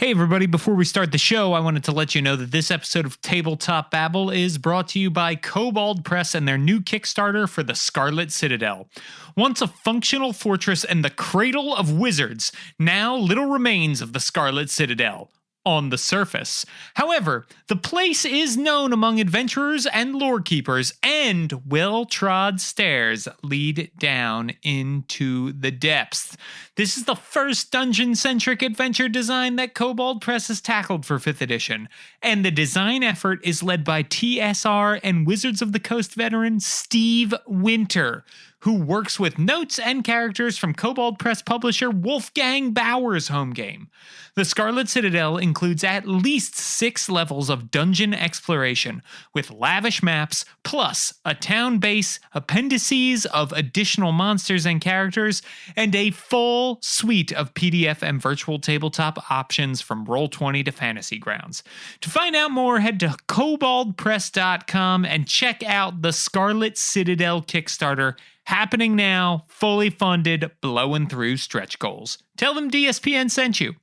Hey everybody, before we start the show, I wanted to let you know that this episode of Tabletop Babble is brought to you by Kobold Press and their new Kickstarter for the Scarlet Citadel. Once a functional fortress and the cradle of wizards, now little remains of the Scarlet Citadel. On the surface. However, the place is known among adventurers and lore keepers, and well-trod stairs lead down into the depths. This is the first dungeon-centric adventure design that Kobold Press has tackled for 5th edition, and the design effort is led by TSR and Wizards of the Coast veteran Steve Winter, who works with notes and characters from Kobold Press publisher Wolfgang Bauer's home game. The Scarlet Citadel includes at least 6 levels of dungeon exploration, with lavish maps, plus a town base, appendices of additional monsters and characters, and a full suite of PDF and virtual tabletop options from Roll20 to Fantasy Grounds. To find out more, head to koboldpress.com and check out the Scarlet Citadel Kickstarter, happening now, fully funded, blowing through stretch goals. Tell them DSPN sent you.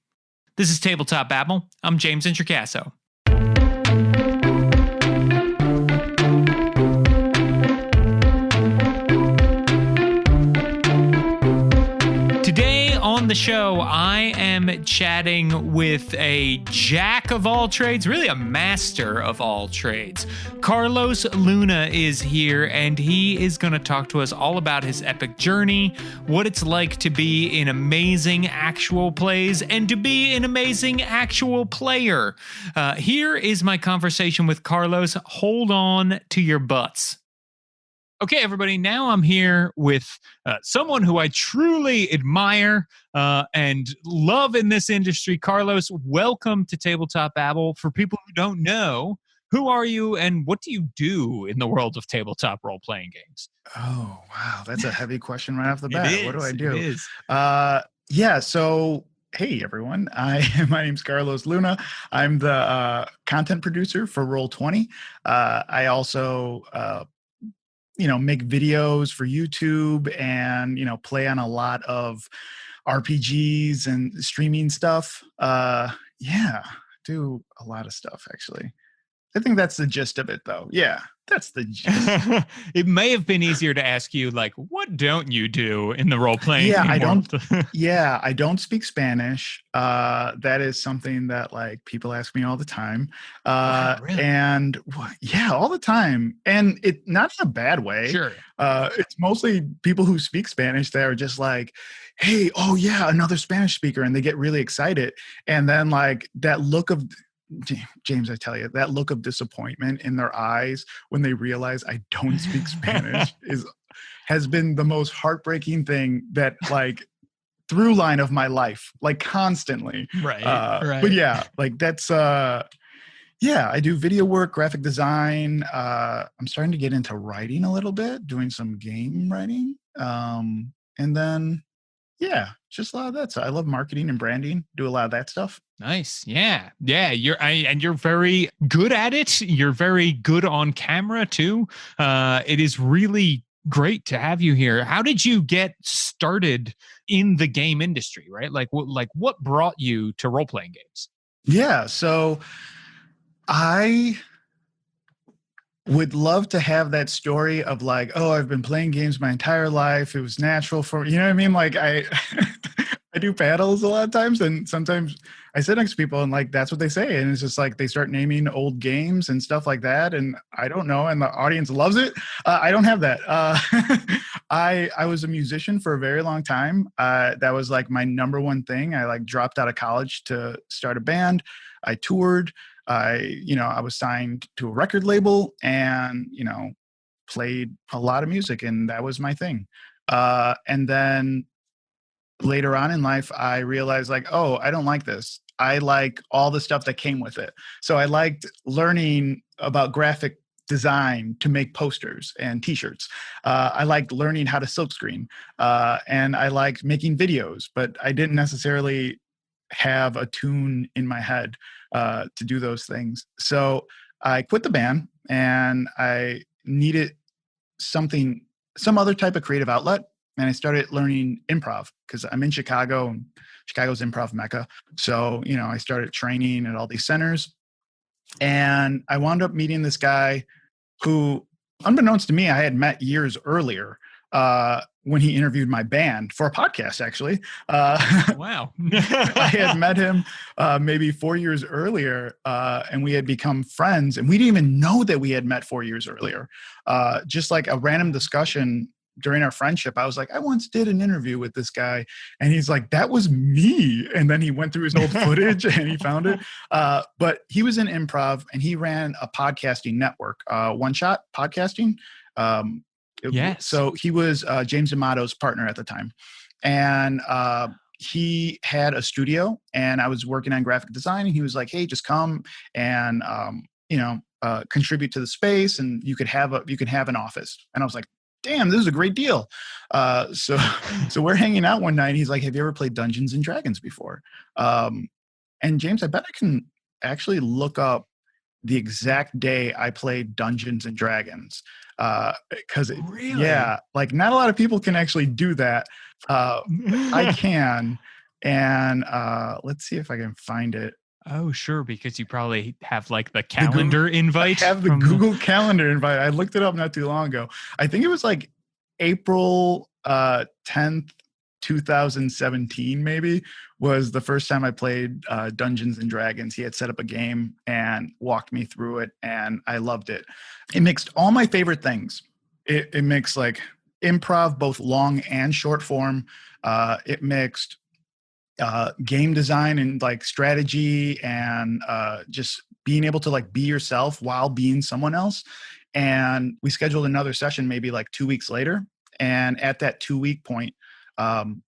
This is Tabletop Babble. I'm James Introcaso. Today on the show, I am chatting with a jack of all trades, really a master of all trades. Carlos Luna is here, and he is going to talk to us all about his epic journey, what it's like to be in amazing actual plays, and to be an amazing actual player. Here is my conversation with Carlos. Hold on to your butts. Okay, everybody, now I'm here with someone who I truly admire and love in this industry. Carlos, welcome to Tabletop Babble. For people who don't know, who are you and what do you do in the world of tabletop role-playing games? Oh, wow. That's a heavy question right off the bat. What do I do? It is. So hey, everyone. My name's Carlos Luna. I'm the content producer for Roll20. I also make videos for YouTube and, play on a lot of RPGs and streaming stuff. Do a lot of stuff, actually. I think that's the gist of it, though. Yeah, that's the gist. It may have been easier to ask you, like, what don't you do in the role-playing game world? I don't speak Spanish. That is something that, like, people ask me all the time. Wow, really? And, all the time. And it not in a bad way. Sure. It's mostly people who speak Spanish that are just like, hey, oh, yeah, another Spanish speaker. And they get really excited. And then, like, that look of... James, I tell you, that look of disappointment in their eyes when they realize I don't speak Spanish has been the most heartbreaking thing that, like, through line of my life, like, constantly. Right. But yeah, like, that's I do video work, graphic design. I'm starting to get into writing a little bit, doing some game writing, and then just a lot of that. So I love marketing and branding. Do a lot of that stuff. Nice. Yeah. You're very good at it. You're very good on camera too. It is really great to have you here. How did you get started in the game industry, right? Like what brought you to role-playing games? Yeah. So I would love to have that story of, like, oh, I've been playing games my entire life. It was natural for, you know what I mean? Like, I do panels a lot of times, and sometimes I sit next to people and, like, that's what they say. And it's just like, they start naming old games and stuff like that. And I don't know. And the audience loves it. I don't have that. I was a musician for a very long time. That was, like, my number one thing. I, like, dropped out of college to start a band. I toured. I was signed to a record label and, played a lot of music, and that was my thing. And then later on in life, I realized, like, oh, I don't like this. I like all the stuff that came with it. So I liked learning about graphic design to make posters and t-shirts. I liked learning how to silkscreen. And I liked making videos, but I didn't necessarily have a tune in my head to do those things. So I quit the band, and I needed some other type of creative outlet. and I started learning improv because I'm in Chicago, and Chicago's improv mecca. So, I started training at all these centers, and I wound up meeting this guy who, unbeknownst to me, I had met years earlier when he interviewed my band for a podcast, actually. Wow. I had met him maybe 4 years earlier, and we had become friends, and we didn't even know that we had met 4 years earlier. Just like a random discussion during our friendship, I was like, I once did an interview with this guy, and he's like, that was me. And then he went through his old footage and he found it. But he was in improv, and he ran a podcasting network, One Shot Podcasting. Yes. So he was James D'Amato's partner at the time. And he had a studio, and I was working on graphic design, and he was like, hey, just come and, contribute to the space, and you could have an office. And I was like, damn, this is a great deal. So we're hanging out one night, and he's like, have you ever played Dungeons and Dragons before? And James, I bet I can actually look up the exact day I played Dungeons and Dragons. Because really? Yeah, like not a lot of people can actually do that. I can. And let's see if I can find it. Oh, sure, because you probably have like the calendar invite. I have the Google Calendar invite. I looked it up not too long ago. I think it was like April 10th, 2017, maybe, was the first time I played Dungeons and Dragons. He had set up a game and walked me through it, and I loved it. It mixed all my favorite things. It mixed like improv, both long and short form. It mixed game design and like strategy, and just being able to like be yourself while being someone else. And we scheduled another session maybe like 2 weeks later. And at that 2 week point,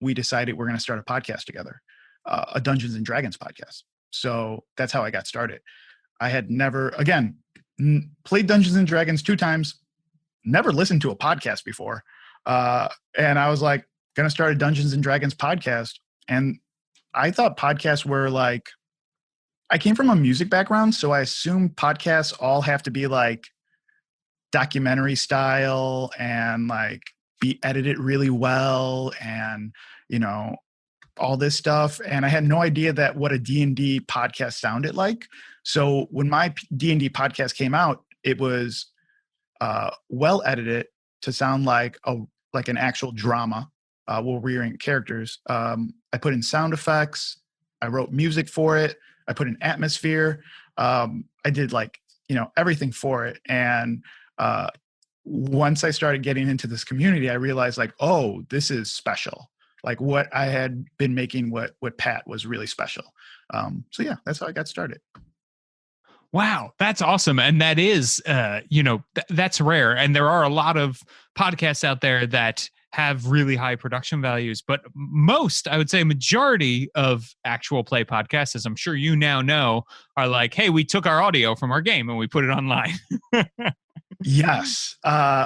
we decided we're going to start a podcast together, a Dungeons and Dragons podcast. So that's how I got started. I had never, again, played Dungeons and Dragons 2 times, never listened to a podcast before. And I was like, going to start a Dungeons and Dragons podcast. And I thought podcasts were like, I came from a music background, so I assumed podcasts all have to be like documentary style and like be edited really well and, all this stuff. And I had no idea that what a D&D podcast sounded like. So when my D&D podcast came out, it was well edited to sound like an actual drama. Where we're in characters. I put in sound effects. I wrote music for it. I put in atmosphere. I did everything for it. And once I started getting into this community, I realized like, oh, this is special. Like what I had been making, what Pat was really special. So yeah, that's how I got started. Wow, that's awesome. And that is, that's rare. And there are a lot of podcasts out there that have really high production values, but most, I would say majority of actual play podcasts, as I'm sure you now know, are like, hey, we took our audio from our game and we put it online. Yes,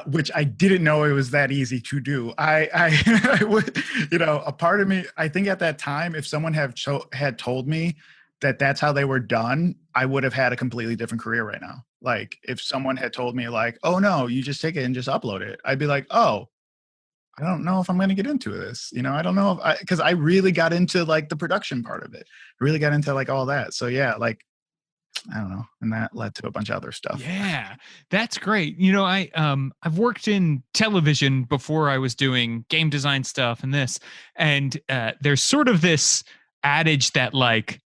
which I didn't know it was that easy to do. I would, a part of me, I think at that time, if someone had told me that that's how they were done, I would have had a completely different career right now. Like if someone had told me like, oh no, you just take it and just upload it, I'd be like, oh, I don't know if I'm going to get into this. I don't know because I really got into like the production part of it, really got into like all that. So yeah, like, I don't know. And that led to a bunch of other stuff. Yeah, that's great. I've worked in television before I was doing game design stuff and this, and there's sort of this adage that like,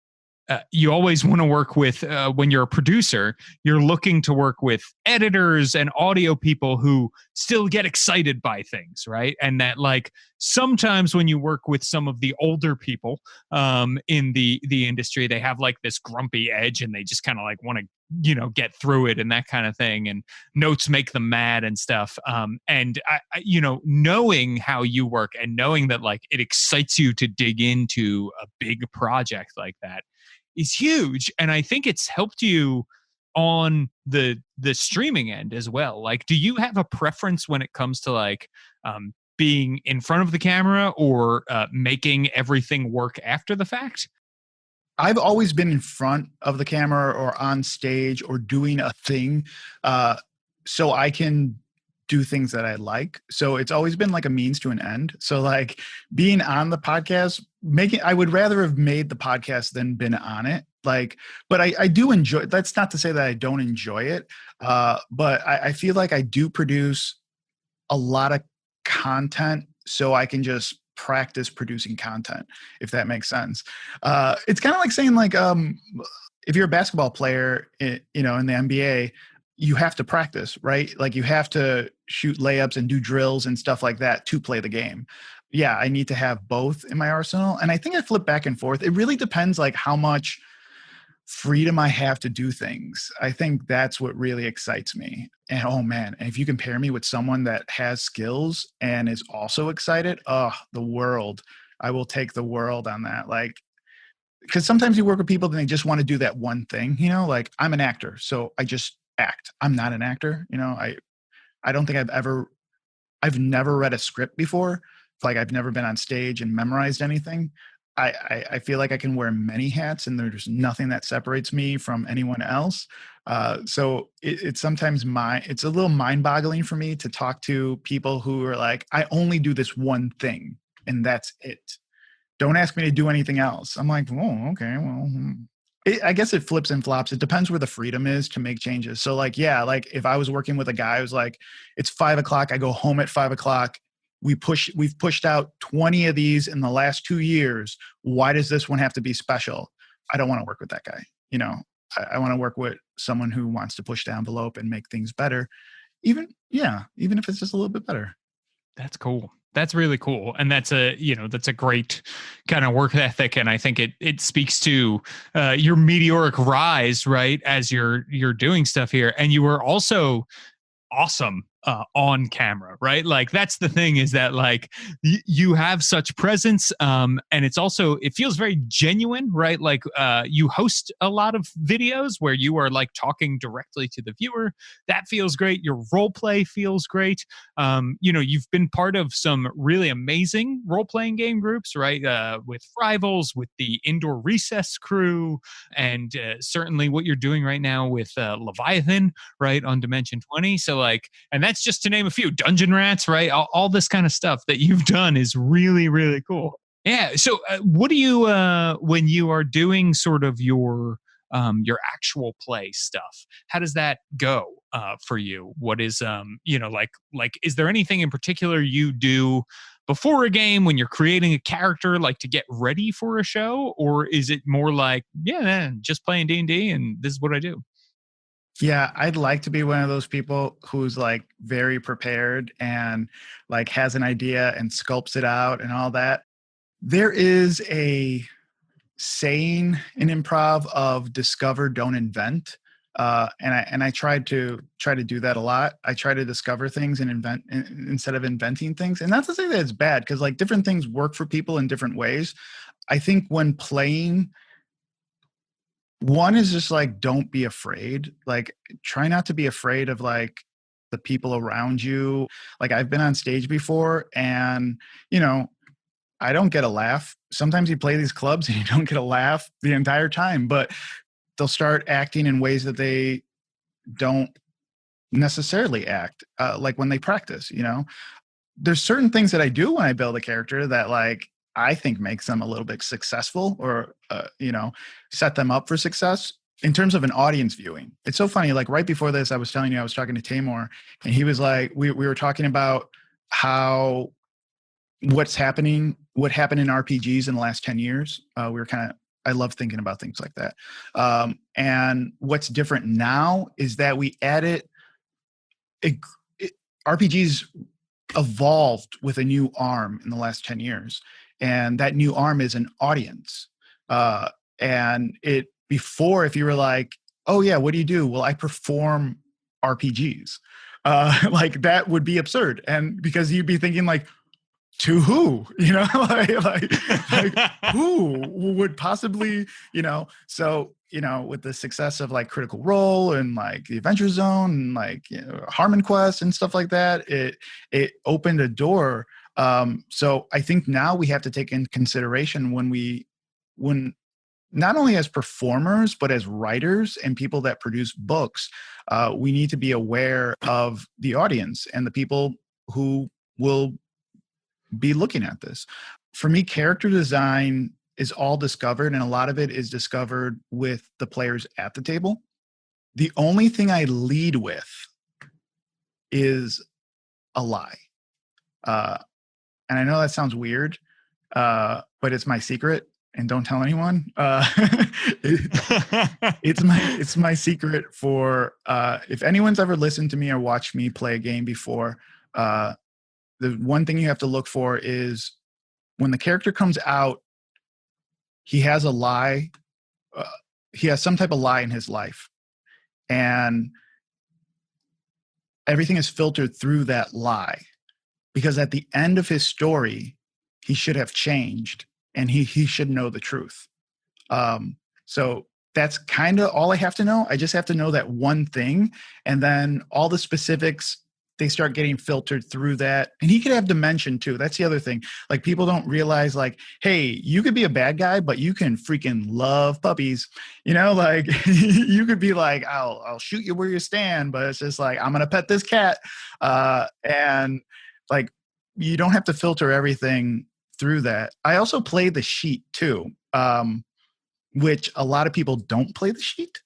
you always want to work with, when you're a producer, you're looking to work with editors and audio people who still get excited by things, right? And that like sometimes when you work with some of the older people in the industry, they have like this grumpy edge and they just kind of like want to get through it and that kind of thing, and notes make them mad and stuff. And knowing how you work and knowing that like it excites you to dig into a big project like that is huge. And I think it's helped you on the streaming end as well. Like, do you have a preference when it comes to like being in front of the camera or making everything work after the fact? I've always been in front of the camera or on stage or doing a thing, so I can do things that I like. So it's always been like a means to an end. So like being on the podcast, I would rather have made the podcast than been on it. Like, but I do enjoy, that's not to say that I don't enjoy it. But I feel like I do produce a lot of content so I can just practice producing content, if that makes sense. It's kind of like saying like, if you're a basketball player, in the NBA, you have to practice, right? Like you have to shoot layups and do drills and stuff like that to play the game. Yeah, I need to have both in my arsenal. And I think I flip back and forth. It really depends like how much freedom I have to do things. I think that's what really excites me. And oh man, if you compare me with someone that has skills and is also excited, oh, the world. I will take the world on that. Like, because sometimes you work with people and they just want to do that one thing, like I'm an actor, so I just act. I'm not an actor. I don't think I've never read a script before. Like I've never been on stage and memorized anything. I feel like I can wear many hats and there's nothing that separates me from anyone else. So it's sometimes it's a little mind boggling for me to talk to people who are like, I only do this one thing and that's it. Don't ask me to do anything else. I'm like, oh, okay, well, I guess it flips and flops. It depends where the freedom is to make changes. So like, yeah, like if I was working with a guy who's like, it's 5:00, I go home at 5:00. We've pushed out 20 of these in the last 2 years. Why does this one have to be special? I don't want to work with that guy. I want to work with someone who wants to push the envelope and make things better. Even if it's just a little bit better. That's cool. That's really cool. And that's a great kind of work ethic. And I think it speaks to your meteoric rise, right? As you're doing stuff here. And you were also awesome on camera, right? Like that's the thing, is that like you have such presence, and it feels very genuine, right? Like you host a lot of videos where you are like talking directly to the viewer. That feels great. Your role play feels great. You've been part of some really amazing role playing game groups, right? With Rivals, with the Indoor Recess crew, and certainly what you're doing right now with Leviathan, right, on Dimension 20. So like, and that's just to name a few. Dungeon Rats, right? All this kind of stuff that you've done is really, really cool. Yeah. So what do you, when you are doing sort of your actual play stuff, how does that go for you? What is, is there anything in particular you do before a game when you're creating a character, like to get ready for a show? Or is it more like, yeah, man, just playing D&D and this is what I do? Yeah, I'd like to be one of those people who's like very prepared and like has an idea and sculpts it out and all that. There is a saying in improv of discover, don't invent. And I tried to do that a lot. I try to discover things and invent instead of inventing things. And not to say that it's bad, because like different things work for people in different ways. I think when playing, one is just like, don't be afraid. Like, try not to be afraid of like the people around you. Like, I've been on stage before and, I don't get a laugh. Sometimes you play these clubs and you don't get a laugh the entire time, but they'll start acting in ways that they don't necessarily act, like when they practice. There's certain things that I do when I build a character that like I think makes them a little bit successful, or set them up for success in terms of an audience viewing. It's so funny. Like right before this, I was telling you I was talking to Tamor, and he was like, we were talking about how what happened in RPGs in the last 10 years. I love thinking about things like that. And what's different now is that we added RPGs evolved with a new arm in the last 10 years. And that new arm is an audience. And before, if you were like, oh yeah, what do you do? Well, I perform RPGs. Like that would be absurd. And because you'd be thinking like, to who, like who would possibly, so, with the success of like Critical Role and like the Adventure Zone and like, Harmon Quest and stuff like that, it opened a door. So I think now we have to take in consideration when not only as performers, but as writers and people that produce books, we need to be aware of the audience and the people who will be looking at this. For me, character design is all discovered, and a lot of it is discovered with the players at the table. The only thing I lead with is a lie. And I know that sounds weird, but it's my secret, and don't tell anyone. It's my secret for if anyone's ever listened to me or watched me play a game before. The one thing you have to look for is when the character comes out, he has a lie. He has some type of lie in his life, and everything is filtered through that lie. Because at the end of his story, he should have changed, and he should know the truth. So that's kind of all I have to know. I just have to know that one thing, and then all the specifics, they start getting filtered through that. And he could have dimension too. That's the other thing. Like, people don't realize, like, hey, you could be a bad guy, but you can freaking love puppies. You know, like you could be like, I'll shoot you where you stand, but it's just like, I'm gonna pet this cat. And like, you don't have to filter everything through that. I also play the sheet too, which a lot of people don't play the sheet.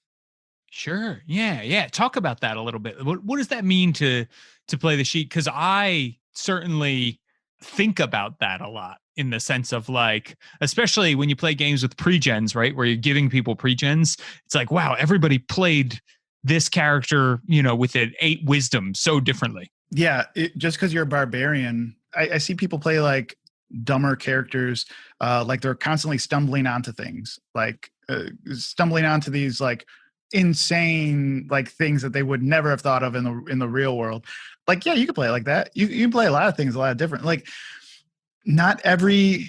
Sure. Yeah. Yeah. Talk about that a little bit. What does that mean to play the sheet? Because I certainly think about that a lot, in the sense of, like, especially when you play games with pre-gens, right? Where you're giving people pre-gens. It's like, wow, everybody played this character, with an 8 wisdom so differently. Yeah. Just because you're a barbarian, I see people play like dumber characters, like they're constantly stumbling onto things, like stumbling onto these like insane like things that they would never have thought of in the real world. Like, yeah, you can play it like that. You can play a lot of things, a lot of different, like, not every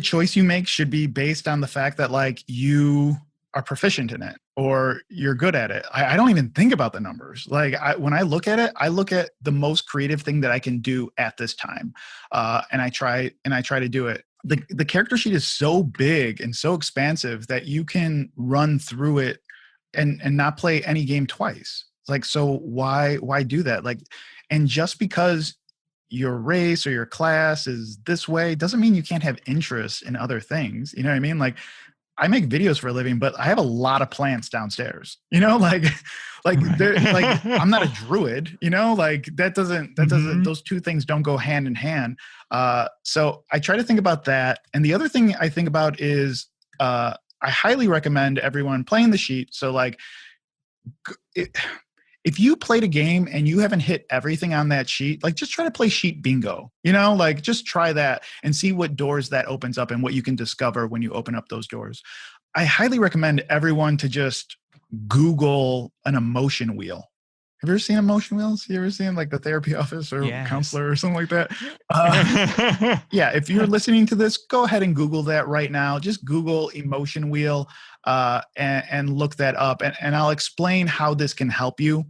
choice you make should be based on the fact that like you are proficient in it or you're good at it. I don't even think about the numbers. Like, when I look at it, I look at the most creative thing that I can do at this time, and I try to do it. The character sheet is so big and so expansive that you can run through it and not play any game twice. It's like, so why do that? Like, and just because your race or your class is this way doesn't mean you can't have interest in other things. You know what I mean? Like, I make videos for a living, but I have a lot of plants downstairs, like like I'm not a druid, like that doesn't, those two things don't go hand in hand. So I try to think about that. And the other thing I think about is, I highly recommend everyone playing the sheet. So like, if you played a game and you haven't hit everything on that sheet, like, just try to play sheet bingo, like, just try that and see what doors that opens up and what you can discover when you open up those doors. I highly recommend everyone to just Google an emotion wheel. Have you ever seen emotion wheels? You ever seen like the therapy office or counselor or something like that? Yeah, if you're listening to this, go ahead and Google that right now. Just Google emotion wheel and look that up. And I'll explain how this can help you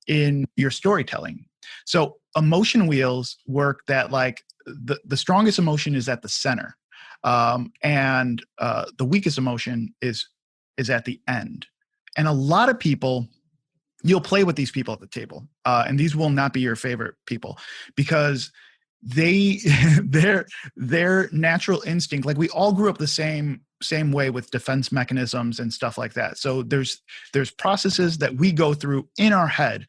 in your storytelling. So emotion wheels work that like the strongest emotion is at the center. And the weakest emotion is at the end. And a lot of people, you'll play with these people at the table, and these will not be your favorite people because their natural instinct, like we all grew up the same way with defense mechanisms and stuff like that. So there's processes that we go through in our head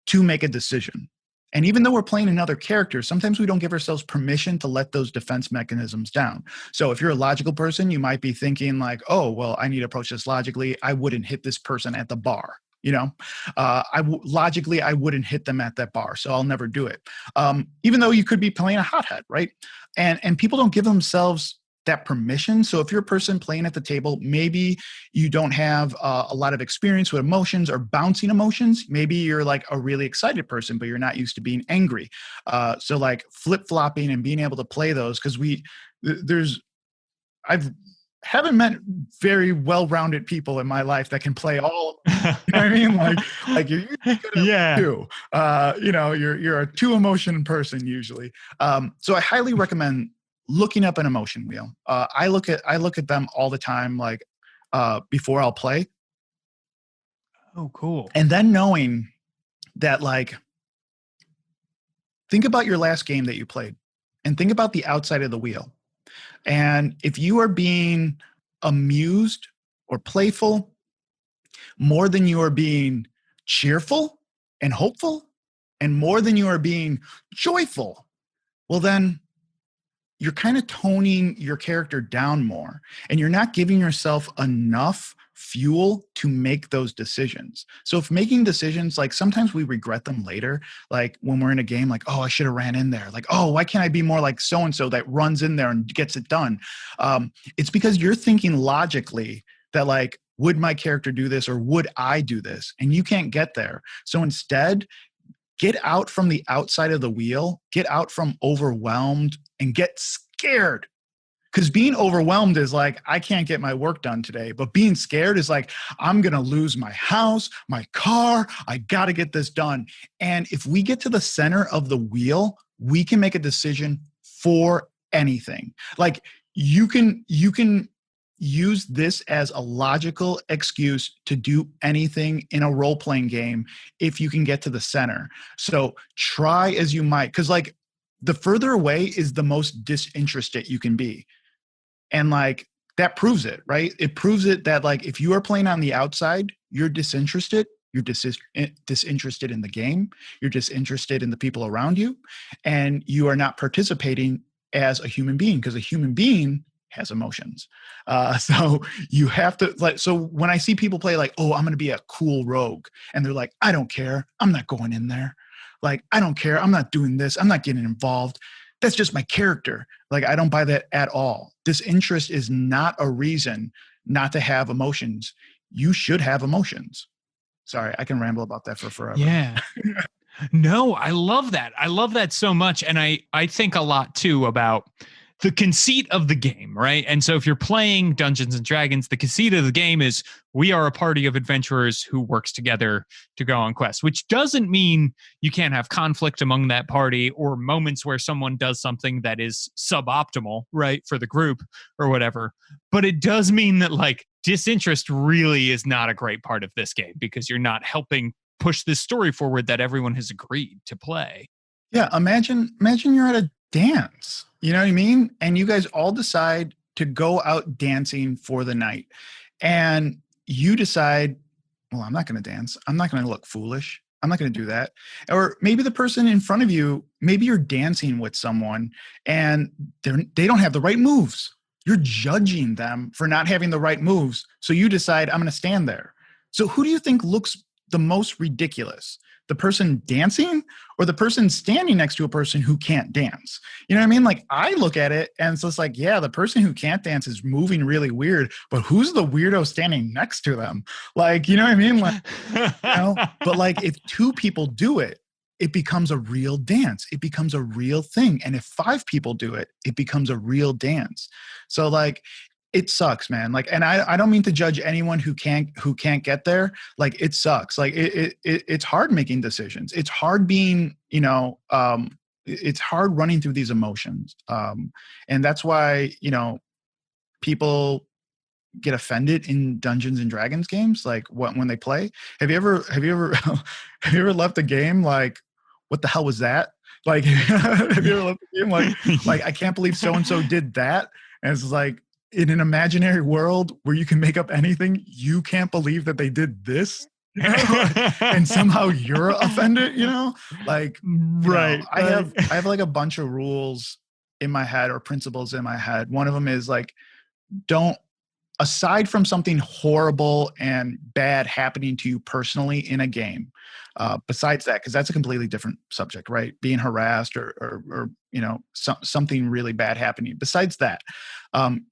to make a decision. And even though we're playing another character, sometimes we don't give ourselves permission to let those defense mechanisms down. So if you're a logical person, you might be thinking like, oh, well, I need to approach this logically. I wouldn't hit this person at the bar. Logically, I wouldn't hit them at that bar, so I'll never do it. Even though you could be playing a hothead, right? And people don't give themselves that permission. So if you're a person playing at the table, maybe you don't have a lot of experience with emotions or bouncing emotions. Maybe you're like a really excited person, but you're not used to being angry. So like flip-flopping and being able to play those, because I've haven't met very well-rounded people in my life that can play all of them. You know what I mean? Like you're usually good at two. You're a 2 emotion person usually. So I highly recommend looking up an emotion wheel. I look at them all the time, like before I'll play. Oh, cool. And then knowing that, like, think about your last game that you played and think about the outside of the wheel. And if you are being amused or playful more than you are being cheerful and hopeful, and more than you are being joyful, well, then you're kind of toning your character down more, and you're not giving yourself enough fuel to make those decisions. So if making decisions, like sometimes we regret them later, like when we're in a game, like, oh, I should have ran in there. Like, oh, why can't I be more like so-and-so that runs in there and gets it done? It's because you're thinking logically that, like, would my character do this or would I do this? And you can't get there. So instead, get out from the outside of the wheel, get out from overwhelmed, and get scared. Because being overwhelmed is like, I can't get my work done today. But being scared is like, I'm going to lose my house, my car. I got to get this done. And if we get to the center of the wheel, we can make a decision for anything. Like, you can use this as a logical excuse to do anything in a role-playing game if you can get to the center. So try as you might, because, like, the further away is the most disinterested you can be. And, like, that proves it, right? It proves it that, like, if you are playing on the outside, you're disinterested. You're disinterested in the game. You're disinterested in the people around you. And you are not participating as a human being, because a human being has emotions. So you have to, like, so when I see people play, like, oh, I'm going to be a cool rogue, and they're like, I don't care. I'm not going in there. Like, I don't care. I'm not doing this. I'm not getting involved. That's just my character. Like, I don't buy that at all. Disinterest is not a reason not to have emotions. You should have emotions. Sorry, I can ramble about that for forever. Yeah. No, I love that. I love that so much. And I think a lot too about the conceit of the game, right? And so if you're playing Dungeons and Dragons, the conceit of the game is we are a party of adventurers who works together to go on quests, which doesn't mean you can't have conflict among that party or moments where someone does something that is suboptimal, right, for the group or whatever. But it does mean that, like, disinterest really is not a great part of this game because you're not helping push this story forward that everyone has agreed to play. Yeah, imagine you're at a dance. You know what I mean? And you guys all decide to go out dancing for the night. And you decide, well, I'm not going to dance. I'm not going to look foolish. I'm not going to do that. Or maybe the person in front of you, maybe you're dancing with someone and they don't have the right moves. You're judging them for not having the right moves. So you decide, I'm going to stand there. So who do you think looks the most ridiculous? The person dancing or the person standing next to a person who can't dance? You know what I mean? Like, I look at it and it's just like, yeah, the person who can't dance is moving really weird, but who's the weirdo standing next to them? Like, you know what I mean? Like, you know, but, like, if two people do it, it becomes a real dance. It becomes a real thing. And if 5 people do it, it becomes a real dance. So, like, it sucks, man. Like, and I don't mean to judge anyone who can't get there. Like, it sucks. Like, it's hard making decisions. It's hard being, you know, it's hard running through these emotions. And that's why, you know, people get offended in Dungeons and Dragons games, like, when they play. Have you ever have you ever left a game like, what the hell was that? Like, have you ever left a game like I can't believe so and so did that? And it's like, in an imaginary world where you can make up anything, you can't believe that they did this, you know? And somehow you're offended, you know? Like, right. I have like a bunch of rules in my head, or principles in my head. One of them is, like, don't, aside from something horrible and bad happening to you personally in a game, besides that, because that's a completely different subject, right? Being harassed or you know, something really bad happening. Besides that,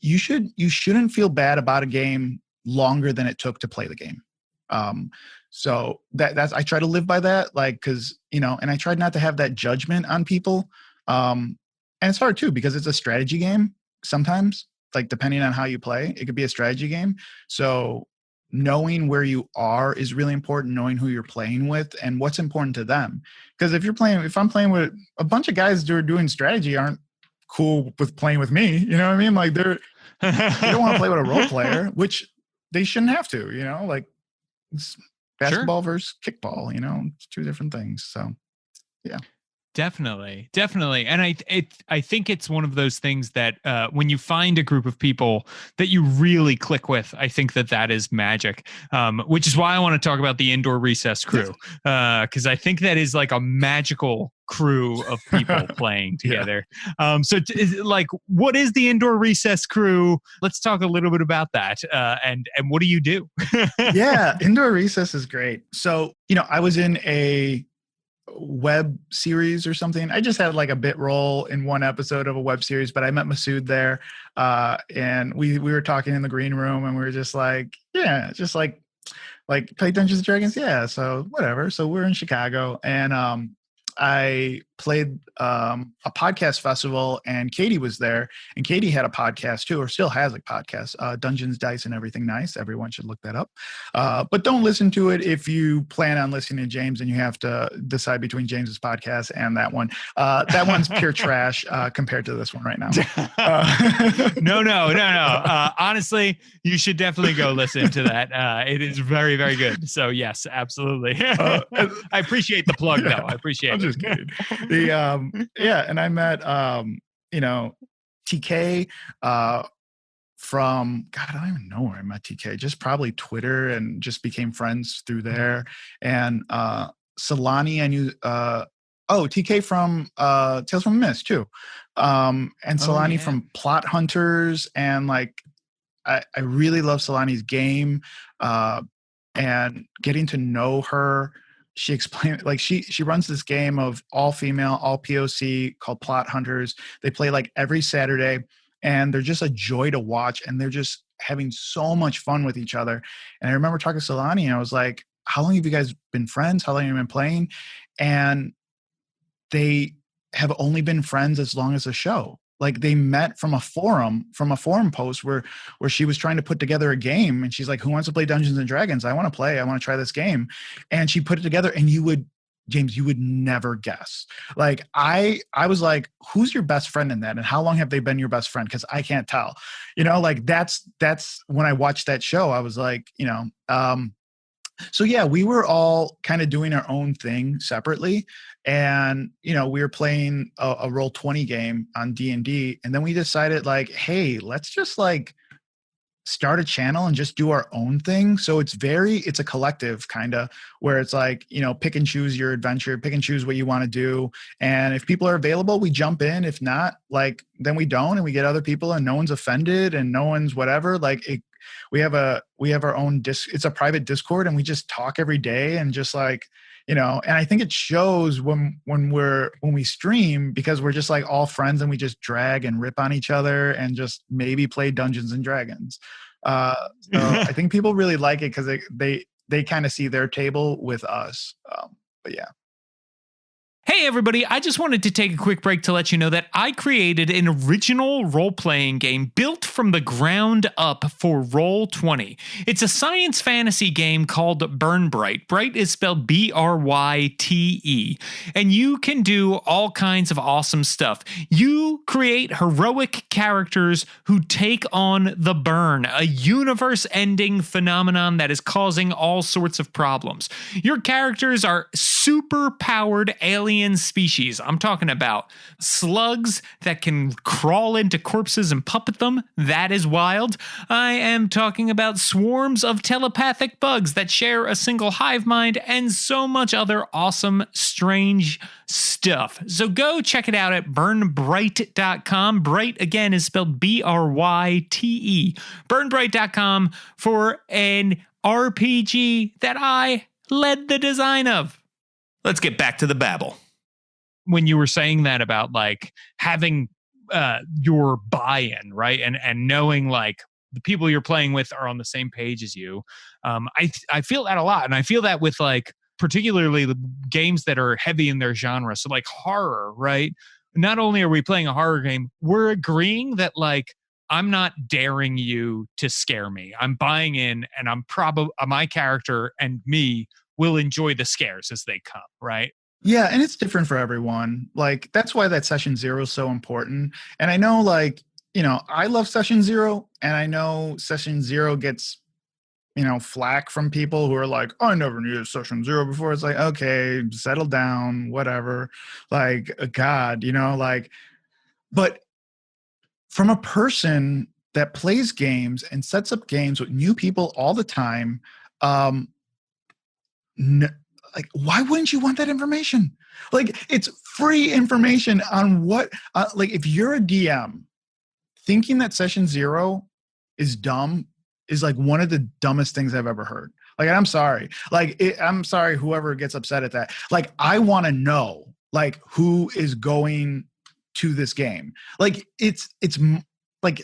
you shouldn't feel bad about a game longer than it took to play the game. So that's, I try to live by that, like, because, you know, and I tried not to have that judgment on people. And it's hard too, because it's a strategy game sometimes. Like, depending on how you play, it could be a strategy game. So knowing where you are is really important, knowing who you're playing with and what's important to them. Because if I'm playing with a bunch of guys who are doing strategy aren't cool with playing with me. You know what I mean? Like they don't want to play with a role player, which they shouldn't have to, you know, like it's basketball versus kickball, you know, it's two different things. So yeah. Definitely, and I think it's one of those things that when you find a group of people that you really click with, I think that is magic. Which is why I want to talk about the Indoor Recess crew, because I think that is like a magical crew of people playing together. So like, what is the Indoor Recess crew? Let's talk a little bit about that, and what do you do? Yeah, Indoor Recess is great. So you know, I was in a web series or something. I just had like a bit role in one episode of a web series, but I met Masood there, and we were talking in the green room, and we were just like, yeah, just like play Dungeons and Dragons, yeah. So whatever. So we're in Chicago, and I played a podcast festival, and Katie was there, and Katie had a podcast too, or still has a podcast, Dungeons, Dice, and Everything Nice. Everyone should look that up. But don't listen to it if you plan on listening to James and you have to decide between James's podcast and that one. That one's pure trash compared to this one right now. No. Honestly, you should definitely go listen to that. It is very, very good. So yes, absolutely. I appreciate the plug, though. I appreciate it. Just kidding. And I met you know, TK from God, I don't even know where I met TK, just probably Twitter, and just became friends through there. And Solani, I knew TK from Tales from the Mist too. And Solani from Plot Hunters, and like I really love Solani's game, and getting to know her. She explained, like she runs this game of all female, all POC called Plot Hunters. They play like every Saturday, and they're just a joy to watch, and they're just having so much fun with each other. And I remember talking to Solani, and I was like, how long have you guys been friends? How long have you been playing? And they have only been friends as long as the show. Like they met from a forum post where she was trying to put together a game, and she's like, who wants to play Dungeons and Dragons? I want to play. I want to try this game. And she put it together, and James, you would never guess. Like I was like, who's your best friend in that? And how long have they been your best friend? Because I can't tell. You know, like that's when I watched that show, I was like, you know, so yeah, we were all kind of doing our own thing separately, and you know, we were playing a Roll20 game on D&D, and then we decided like, hey, let's just like start a channel and just do our own thing. So it's a collective kind of, where it's like, you know, pick and choose your adventure, pick and choose what you want to do. And if people are available, we jump in. If not, like, then we don't, and we get other people, and no one's offended and no one's whatever. Like we have our own it's a private Discord, and we just talk every day, and just like, you know, and I think it shows when we stream, because we're just like all friends, and we just drag and rip on each other, and just maybe play Dungeons and Dragons. So I think people really like it, because they kind of see their table with us. But yeah. Hey everybody, I just wanted to take a quick break to let you know that I created an original role-playing game built from the ground up for Roll20. It's a science fantasy game called Burn Bright. Bright is spelled Bryte, and you can do all kinds of awesome stuff. You create heroic characters who take on the burn, a universe-ending phenomenon that is causing all sorts of problems. Your characters are super-powered alien species. I'm talking about slugs that can crawl into corpses and puppet them. That is wild. I am talking about swarms of telepathic bugs that share a single hive mind, and so much other awesome, strange stuff. So go check it out at burnbright.com. Bright, again, is spelled Bryte. Burnbright.com for an RPG that I led the design of. Let's get back to the babble. When you were saying that about like having your buy-in, right, and knowing like the people you're playing with are on the same page as you, I feel that a lot, and I feel that with like particularly the games that are heavy in their genre. So like horror, right? Not only are we playing a horror game, we're agreeing that like I'm not daring you to scare me. I'm buying in, and I'm probably my character and me will enjoy the scares as they come, right? Yeah, and it's different for everyone. Like that's why that session zero is so important. And I know like, I love session zero and I know session zero gets, flack from people who are like, oh, I never needed session zero before. It's like, okay, settle down, whatever. Like, God, like, but from a person that plays games and sets up games with new people all the time, um, like why wouldn't you want that information? Like it's free information on what like if you're a DM thinking that session zero is dumb is like one of the dumbest things I've ever heard. Like I'm sorry, like I'm sorry whoever gets upset at that. Like I want to know like who is going to this game. Like it's like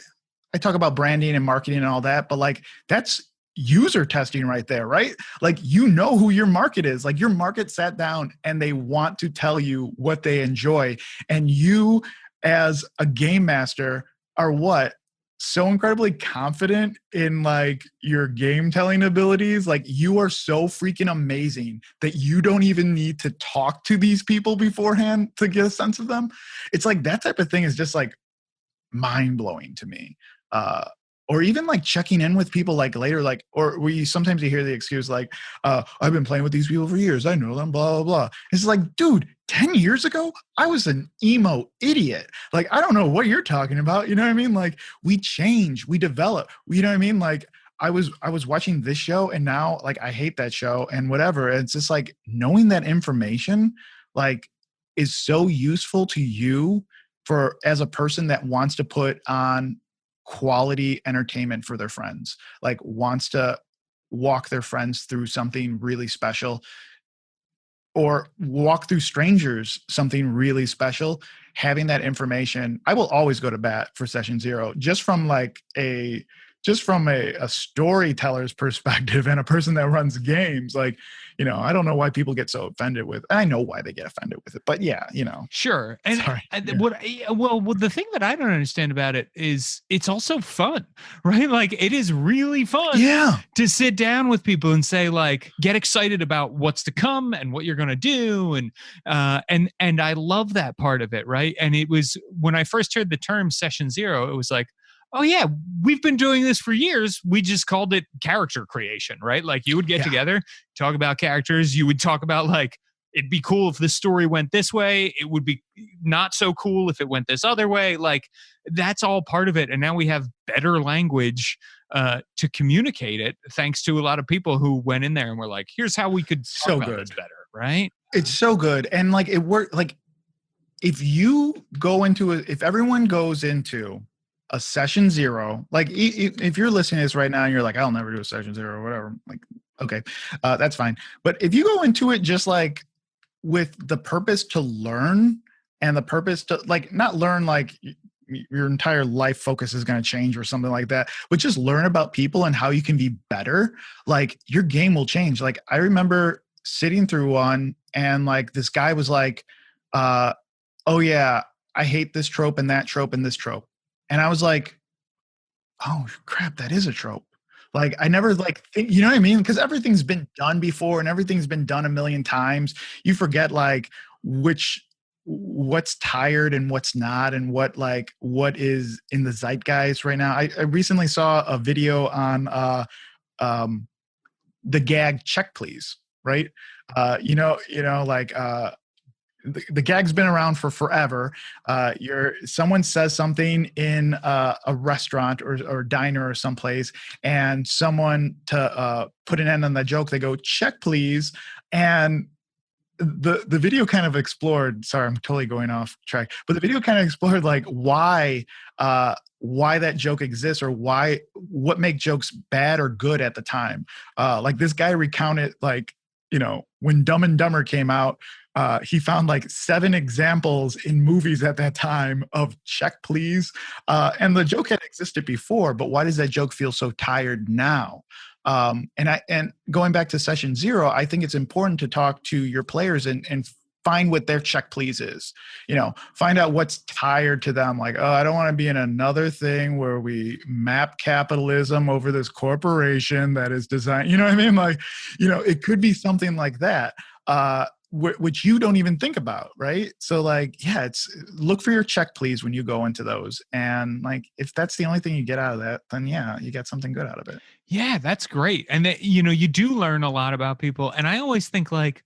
I talk about branding and marketing and all that, but like that's user testing right there, right? Like who your market is. Like your market sat down and they want to tell you what they enjoy, and you as a game master are what so incredibly confident in like your game telling abilities. Like you are so freaking amazing that you don't even need to talk to these people beforehand to get a sense of them. It's like that type of thing is just like mind blowing to me. Uh, or even like checking in with people like later, like, or we sometimes you hear the excuse like, I've been playing with these people for years. I know them, blah, blah, blah. It's like, dude, 10 years ago, I was an emo idiot. Like, I don't know what you're talking about. You know what I mean? Like we change, we develop, you know what I mean? Like I was watching this show and now like I hate that show and whatever. It's just like knowing that information like is so useful to you for as a person that wants to put on quality entertainment for their friends, like wants to walk their friends through something really special or walk through strangers something really special. Having that information, I will always go to bat for session zero just from a storyteller's perspective and a person that runs games. Like, I don't know why people get so offended with, I know why they get offended with it, but yeah, Sure. And sorry. Yeah. well, the thing that I don't understand about it is it's also fun, right? Like it is really fun Yeah. to sit down with people and say like get excited about what's to come and what you're going to do and I love that part of it, right? And it was when I first heard the term session zero, it was like, oh yeah, we've been doing this for years. We just called it character creation, right? Like you would get together, talk about characters, you would talk about like it'd be cool if the story went this way. It would be not so cool if it went this other way. Like that's all part of it. And now we have better language to communicate it, thanks to a lot of people who went in there and were like, "Here's how we could talk about this better." Right? It's so good, and like it worked. Like if you go into it, if everyone goes into a session zero, like if you're listening to this right now and you're like, I'll never do a session zero or whatever, like, okay, that's fine. But if you go into it just like with the purpose to learn and the purpose to like not learn like your entire life focus is going to change or something like that, but just learn about people and how you can be better, like your game will change. Like I remember sitting through one and like this guy was like, oh yeah, I hate this trope and that trope and this trope. And I was like, oh crap, that is a trope. Like I never like think, you know what I mean? Because everything's been done before and everything's been done a million times. You forget like what's tired and what's not and what is in the zeitgeist right now. I recently saw a video on um the gag check please, right? Like the gag's been around for forever. Someone says something in a restaurant or diner or someplace, and someone to put an end on the joke, they go check please, and the video kind of explored. Sorry, I'm totally going off track, but the video kind of explored like why that joke exists or what make jokes bad or good at the time. Like this guy recounted like when Dumb and Dumber came out, he found like 7 examples in movies at that time of check please. And the joke had existed before, but why does that joke feel so tired now? And going back to session zero, I think it's important to talk to your players and find what their check please is. Find out what's tired to them. Like, oh, I don't want to be in another thing where we map capitalism over this corporation that is designed. You know what I mean? Like, it could be something like that. which you don't even think about, right? So like, yeah, it's look for your check please when you go into those, and like if that's the only thing you get out of that, then yeah, you get something good out of it. Yeah, that's great. And that, you know, you do learn a lot about people. And I always think like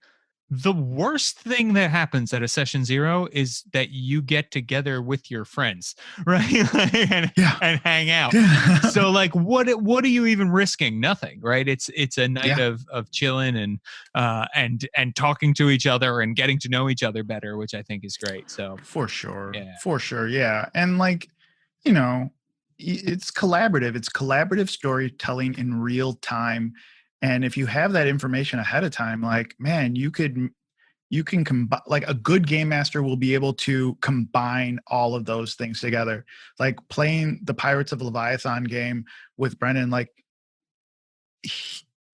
the worst thing that happens at a session zero is that you get together with your friends, right? Yeah. And hang out. Yeah. So like what are you even risking? Nothing, right? It's a night Yeah, of chilling and talking to each other and getting to know each other better, which I think is great. So for sure. yeah. For sure. Yeah. And like, you know, it's collaborative. It's collaborative storytelling in real time. And if you have that information ahead of time, like, man, you can combine, like a good game master will be able to combine all of those things together. Like playing the Pirates of Leviathan game with Brendan, like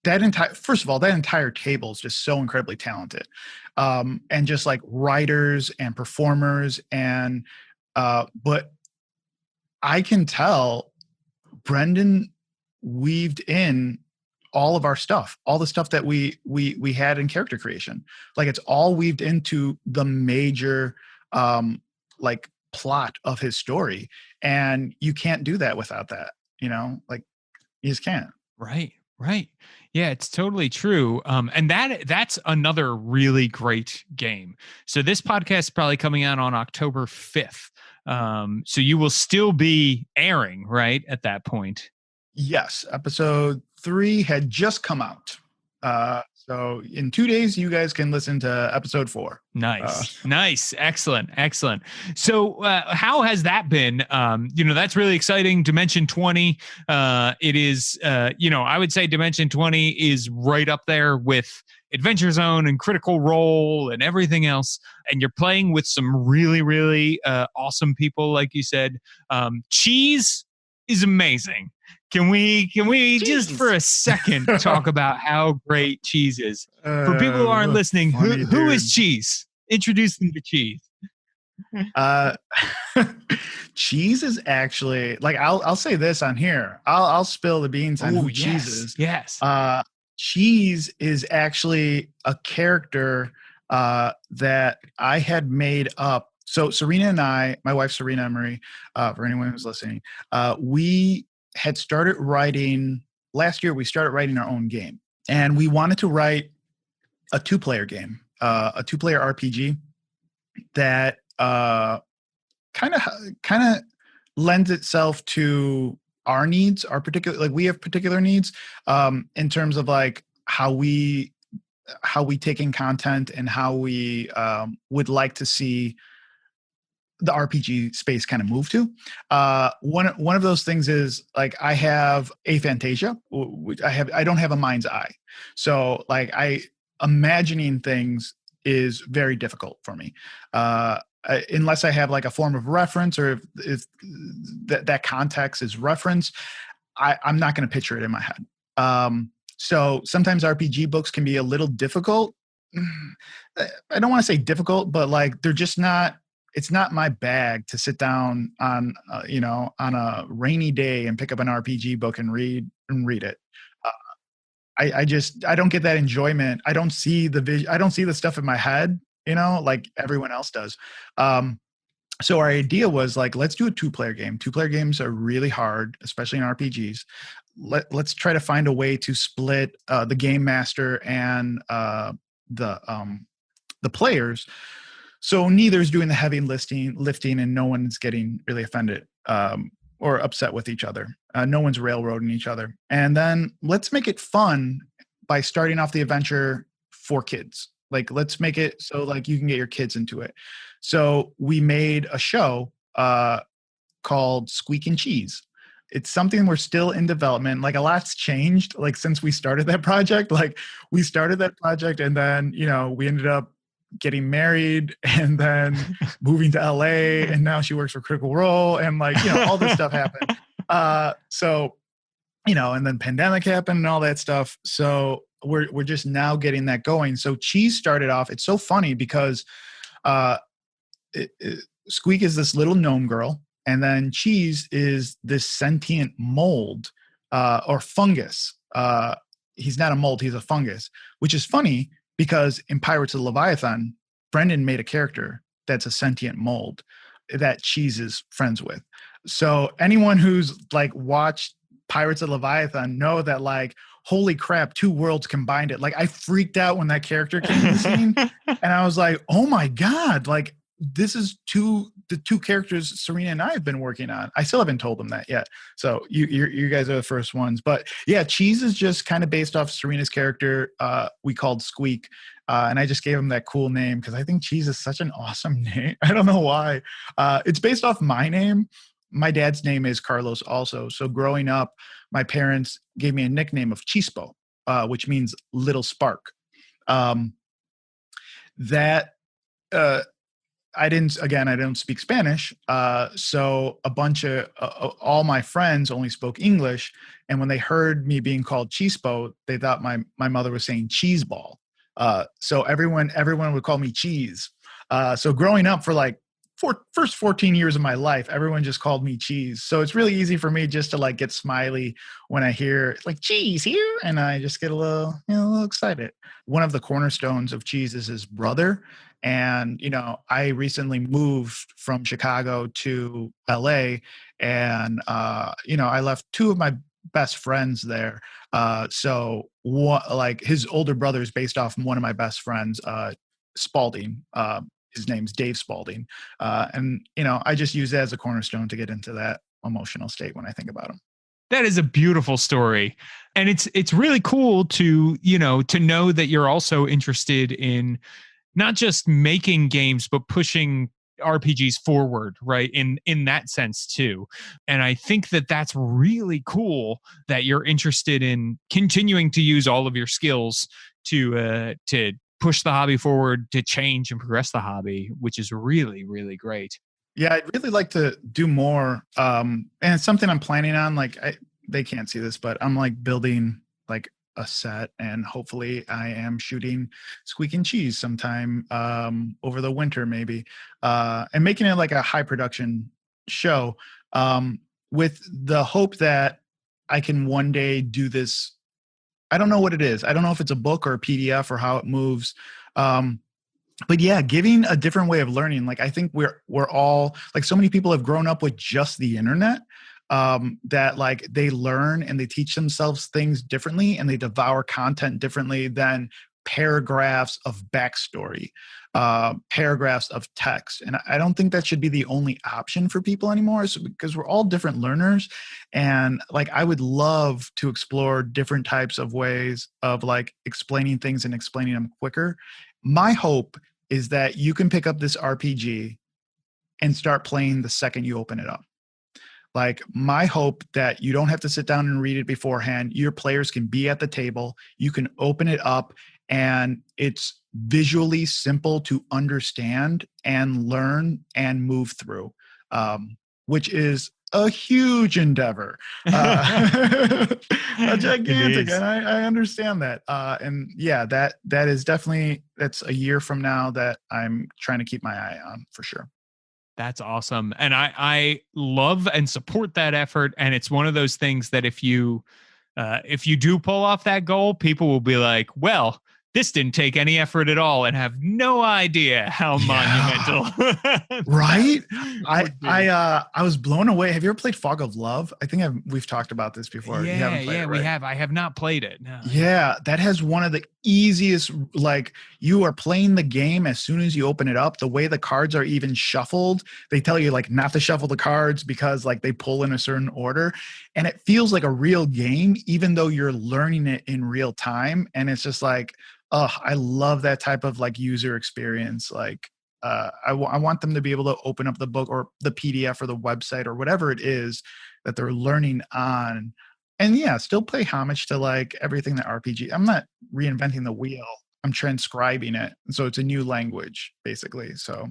that entire, first of all, that entire table is just so incredibly talented. And just like writers and performers and but I can tell Brendan weaved in all of our stuff, all the stuff that we had in character creation. Like it's all weaved into the major like plot of his story. And you can't do that without that, like you just can't. Right, right. Yeah, it's totally true. And that's another really great game. So this podcast is probably coming out on October 5th. So you will still be airing, right, at that point. Yes, episode 3 had just come out. So in 2 days, you guys can listen to episode 4. Nice, excellent. So how has that been? That's really exciting. Dimension 20. It is, I would say Dimension 20 is right up there with Adventure Zone and Critical Role and everything else. And you're playing with some really, really awesome people, like you said. Cheese is amazing. Can we just for a second talk about how great Cheese is? For people who aren't listening, who is Cheese? Introduce them to Cheese. uh Cheese is actually, like, I'll say this on here. I'll spill the beans on who Cheese is. Yes. Cheese is actually a character that I had made up. So Serena and I, my wife Serena Emery, for anyone who's listening, we had started writing last year. We started writing our own game, and we wanted to write a 2-player game, a 2-player RPG that kind of lends itself to our needs, our particular, like we have particular needs in terms of like how we take in content and how we would like to see the RPG space kind of move to. One of those things is like I have aphantasia. I don't have a mind's eye, so like imagining things is very difficult for me. Unless I have like a form of reference, or if that context is reference, I'm not going to picture it in my head. So sometimes RPG books can be a little difficult. I don't want to say difficult, but like they're just not. It's not my bag to sit down on on a rainy day and pick up an RPG book and read it. I don't get that enjoyment. I don't see the vision. I don't see the stuff in my head, like everyone else does. So our idea was like, let's do a 2-player game. 2-player games are really hard, especially in RPGs. Let's try to find a way to split the game master and the players. So neither's doing the heavy lifting, and no one's getting really offended or upset with each other. No one's railroading each other. And then let's make it fun by starting off the adventure for kids. Like, let's make it so like you can get your kids into it. So we made a show called Squeak and Cheese. It's something we're still in development. Like a lot's changed, like since we started that project. Like we started that project and then, we ended up getting married and then moving to LA, and now she works for Critical Role, and like, all this stuff happened. So, and then pandemic happened and all that stuff. So we're just now getting that going. So Cheese started off, it's so funny because Squeak is this little gnome girl, and then Cheese is this sentient mold or fungus. He's not a mold, he's a fungus, which is funny because in Pirates of the Leviathan, Brendan made a character that's a sentient mold that Cheese is friends with. So anyone who's like watched Pirates of Leviathan know that like, holy crap, two worlds combined it. Like I freaked out when that character came in the scene and I was like, oh my God, like this is the two characters Serena and I have been working on. I still haven't told them that yet. So you guys are the first ones. But yeah, Cheese is just kind of based off Serena's character we called Squeak. And I just gave him that cool name because I think Cheese is such an awesome name. I don't know why. It's based off my name. My dad's name is Carlos also. So growing up, my parents gave me a nickname of Chispo, which means little spark. Um, that I don't speak Spanish. So a bunch of all my friends only spoke English. And when they heard me being called Chispo, they thought my mother was saying cheese ball. So everyone would call me Cheese. So growing up for like first 14 years of my life, everyone just called me Cheese. So it's really easy for me just to like get smiley when I hear like cheese here, and I just get a little excited. One of the cornerstones of Cheese is his brother. And, I recently moved from Chicago to LA and, I left two of my best friends there. So like his older brother is based off one of my best friends, Spalding. His name's Dave Spalding. And, I just use that as a cornerstone to get into that emotional state when I think about him. That is a beautiful story. And it's really cool to know that you're also interested in not just making games, but pushing RPGs forward, right? In that sense too. And I think that that's really cool that you're interested in continuing to use all of your skills to push the hobby forward, to change and progress the hobby, which is really, really great. Yeah, I'd really like to do more. And it's something I'm planning on. Like they can't see this, but I'm like building like a set, and hopefully I am shooting Squeak and Cheese sometime over the winter, maybe, and making it like a high production show with the hope that I can one day do this. I don't know what it is. I don't know if it's a book or a PDF or how it moves. But yeah, giving a different way of learning. Like I think we're all like, so many people have grown up with just the internet, that like they learn and they teach themselves things differently and they devour content differently than paragraphs of backstory, paragraphs of text. And I don't think that should be the only option for people anymore, because we're all different learners. And like, I would love to explore different types of ways of like explaining things and explaining them quicker. My hope is that you can pick up this RPG and start playing the second you open it up. Like my hope that you don't have to sit down and read it beforehand. Your players can be at the table. You can open it up and it's visually simple to understand and learn and move through, which is a huge endeavor, a gigantic, and I understand that. And yeah, that is definitely, that's a year from now that I'm trying to keep my eye on for sure. That's awesome. And I love and support that effort. And it's one of those things that if you do pull off that goal, people will be like, well, this didn't take any effort at all, and have no idea how monumental. Right? I was blown away. Have you ever played Fog of Love? I think we've talked about this before. Yeah, you haven't played it, right? We have. I have not played it. No. Yeah, that has one of the easiest, like you are playing the game as soon as you open it up. The way the cards are even shuffled, they tell you like not to shuffle the cards because like they pull in a certain order, and it feels like a real game, even though you're learning it in real time. And it's just like, oh, I love that type of like user experience. Like I want them to be able to open up the book or the PDF or the website or whatever it is that they're learning on. And yeah, still pay homage to like everything that RPG. I'm not reinventing the wheel. I'm transcribing it. So it's a new language, basically. So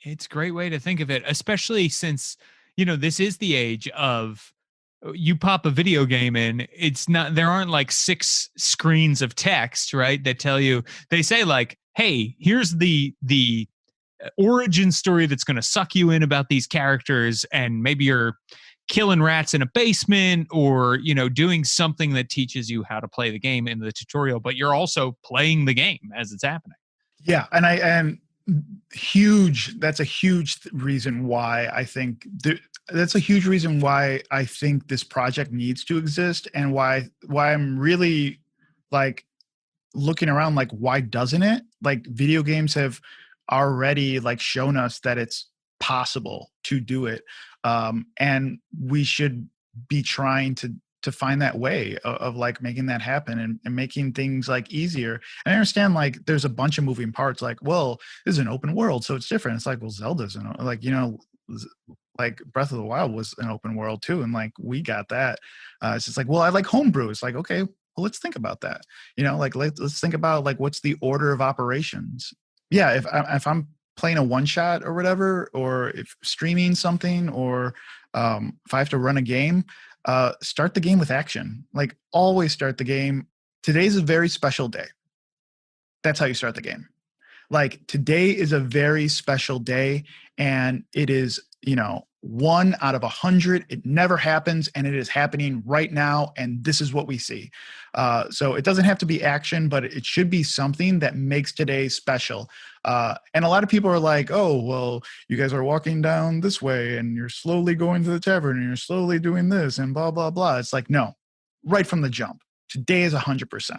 it's a great way to think of it, especially since, this is the age of, you pop a video game in, it's not, there aren't like 6 screens of text, right? That tell you, they say like, hey, here's the origin story that's going to suck you in about these characters. And maybe you're killing rats in a basement or, doing something that teaches you how to play the game in the tutorial, but you're also playing the game as it's happening. Yeah. And huge, that's a huge reason why I think that's a huge reason why I think this project needs to exist, and why I'm really like looking around like, why doesn't it? Like, video games have already like shown us that it's possible to do it, and we should be trying to find that way of like making that happen, and making things like easier. And I understand like there's a bunch of moving parts, like, well, this is an open world, so it's different. It's like, well, Zelda's like, like Breath of the Wild was an open world too, and like we got that. It's just like, well, I like homebrew. It's like, okay, well, let's think about that. Like let's think about like what's the order of operations. Yeah, if I'm playing a one shot or whatever, or if streaming something, or if I have to run a game, start the game with action. Like, always start the game. Today's a very special day. That's how you start the game. Like, today is a very special day, and it is, 1 out of 100. It never happens, and it is happening right now, and this is what we see. So it doesn't have to be action, but it should be something that makes today special. And a lot of people are like, oh, well, you guys are walking down this way, and you're slowly going to the tavern, and you're slowly doing this, and blah, blah, blah. It's like, no, right from the jump. Today is 100%.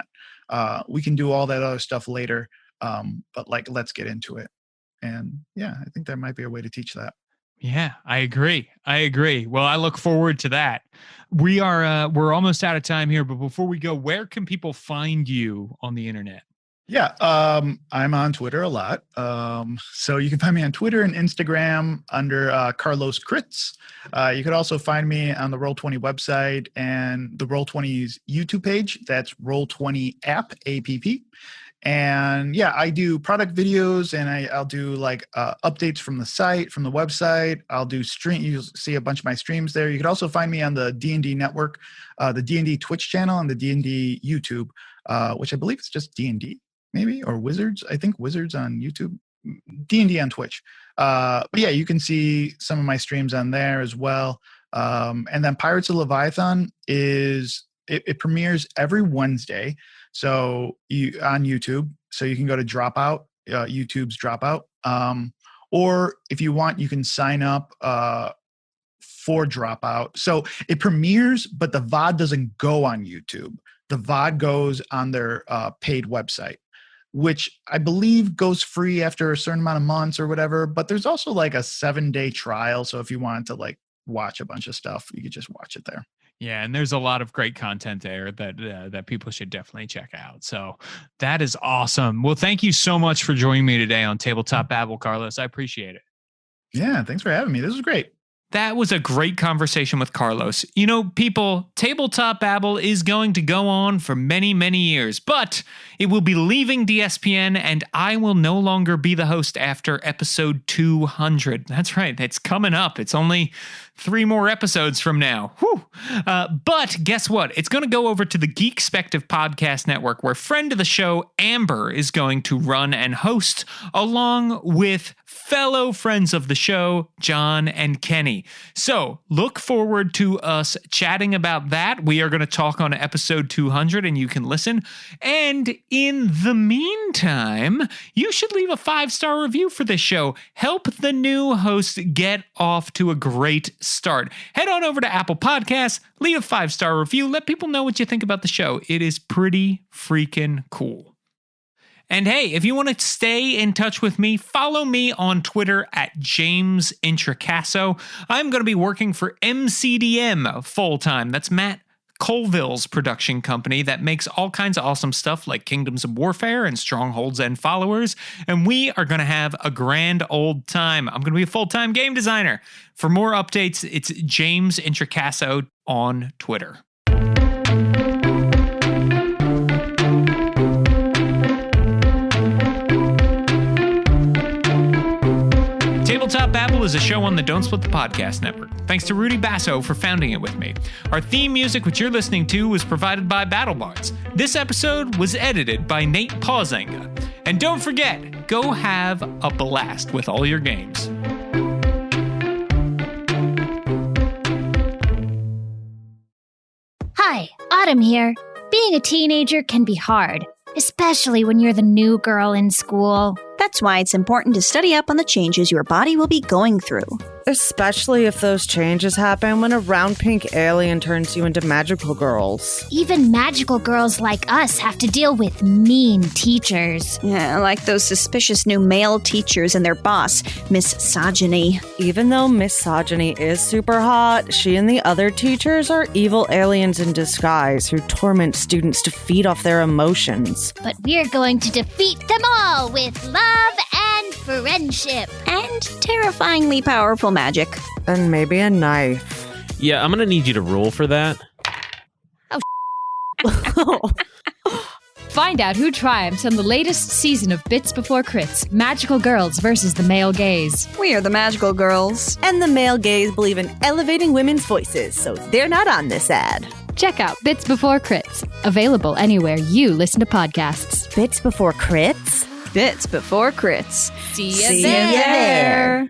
We can do all that other stuff later, but like, let's get into it. And yeah, I think there might be a way to teach that. Yeah, I agree. Well, I look forward to that. We're almost out of time here, but before we go, where can people find you on the internet? Yeah, I'm on Twitter a lot. So you can find me on Twitter and Instagram under Carlos Crits. You could also find me on the Roll20 website and the Roll20's YouTube page. That's Roll20 app, APP. And yeah, I do product videos, and I'll do like updates from the site, from the website. I'll do stream. You'll see a bunch of my streams there. You can also find me on the D&D network, the D&D Twitch channel, and the D&D YouTube, which I believe is just D&D maybe, or Wizards. I think Wizards on YouTube, D&D on Twitch. But yeah, you can see some of my streams on there as well. And then Pirates of Leviathan it premieres every Wednesday. So on YouTube, so you can go to Dropout, YouTube's Dropout, or if you want, you can sign up for Dropout. So it premieres, but the VOD doesn't go on YouTube. The VOD goes on their paid website, which I believe goes free after a certain amount of months or whatever. But there's also like a 7-day trial, so if you wanted to like watch a bunch of stuff, you could just watch it there. Yeah, and there's a lot of great content there that people should definitely check out. So that is awesome. Well, thank you so much for joining me today on Tabletop Babble, Carlos. I appreciate it. Yeah, thanks for having me. This was great. That was a great conversation with Carlos. People, Tabletop Babble is going to go on for many, many years, but it will be leaving DSPN, and I will no longer be the host after episode 200. That's right. It's coming up. It's only 3 more episodes from now. Whew. But guess what? It's going to go over to the Geekspective Podcast Network, where friend of the show, Amber, is going to run and host, along with fellow friends of the show, John and Kenny. So look forward to us chatting about that. We are going to talk on episode 200, and you can listen. And in the meantime, you should leave a 5-star review for this show. Help the new host get off to a great start. Head on over to Apple Podcasts, leave a 5-star review. Let people know what you think about the show. It is pretty freaking cool. And hey, if you want to stay in touch with me, follow me on Twitter at James Introcaso. I'm going to be working for MCDM full-time. That's Matt Colville's production company that makes all kinds of awesome stuff like Kingdoms of Warfare and Strongholds and Followers. And we are going to have a grand old time. I'm going to be a full-time game designer. For more updates, it's James Introcaso on Twitter. Tabletop Babble is a show on the Don't Split the Podcast Network. Thanks to Rudy Basso for founding it with me. Our theme music, which you're listening to, was provided by BattleBards. This episode was edited by Nate Pausenga. And don't forget, go have a blast with all your games. Hi, Autumn here. Being a teenager can be hard, especially when you're the new girl in school. That's why it's important to study up on the changes your body will be going through. Especially if those changes happen when a round pink alien turns you into magical girls. Even magical girls like us have to deal with mean teachers. Yeah, like those suspicious new male teachers and their boss, Misogyny. Even though Misogyny is super hot, she and the other teachers are evil aliens in disguise who torment students to feed off their emotions. But we're going to defeat them all with love and friendship. And terrifyingly powerful magic. And maybe a knife. Yeah, I'm gonna need you to roll for that. Find out who triumphs on the latest season of Bits Before Crits, Magical Girls versus the Male Gaze. We are the magical girls. And the male gaze believe in elevating women's voices, so they're not on this ad. Check out Bits Before Crits, available anywhere you listen to podcasts. Bits Before Crits? Bits Before Crits. See See ya there.